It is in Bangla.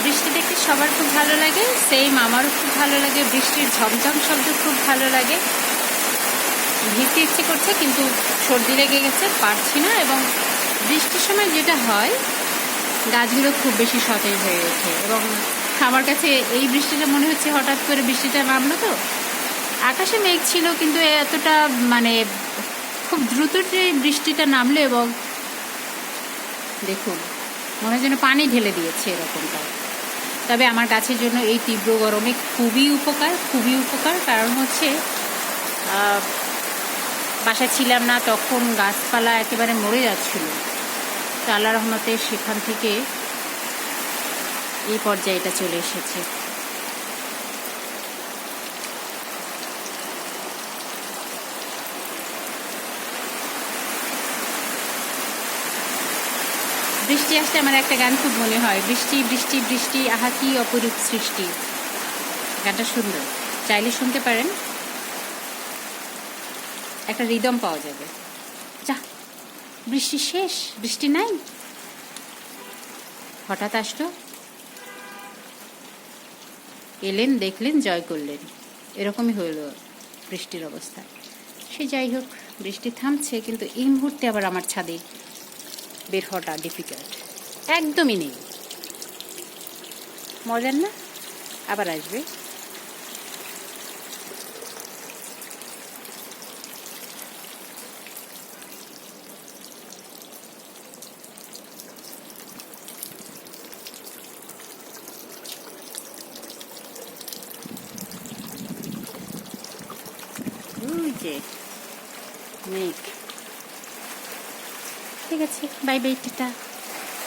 বৃষ্টি দেখতে সবার খুব ভালো লাগে, সেম আমারও খুব ভালো লাগে। বৃষ্টির ঝমঝম শব্দ খুব ভালো লাগে। ভিজতে ইচ্ছে করছে কিন্তু সর্দি লেগে গেছে, পারছি না। এবং বৃষ্টির সময় যেটা হয়, গাছগুলো খুব বেশি সতেজ হয়ে ওঠে। এবং আমার কাছে এই বৃষ্টিটা মনে হচ্ছে হঠাৎ করে বৃষ্টিটা নামলো তো, আকাশে মেঘ ছিল কিন্তু এতটা মানে খুব দ্রুত যে বৃষ্টিটা নামলো এবং দেখুন মনে হয় যেন পানি ঢেলে দিয়েছে এরকমটা। তবে আমার গাছের জন্য এই তীব্র গরমে খুবই উপকার, খুবই উপকার। কারণ হচ্ছে বাসায় ছিলাম না তখন, গাছপালা একেবারে মরে যাচ্ছিল। তো আল্লাহ রহমতে সেখান থেকে এই পর্যায়ে এটা চলে এসেছে। বৃষ্টি আসলে আমার একটা গান খুব মনে হয়, বৃষ্টি বৃষ্টি বৃষ্টি আহা কি অপরূপ সৃষ্টি। গানটা সুন্দর, চাইলে শুনতে পারেন, একটা রিদম পাওয়া যাবে। যা বৃষ্টি শেষ, বৃষ্টি নাই, হঠাৎ আসলো, এলেন দেখলেন জয় করলেন, এরকমই হইল বৃষ্টির অবস্থা। সে যাই হোক, বৃষ্টি থামছে কিন্তু এই মুহূর্তে আবার আমার ছাদে বের হওয়াটা ডিফিকাল্ট, একদমই নেই। মজার না? আবার আসবে। ওই যে মেঘ। ঠিক আছে, বাই বাই, টাটা।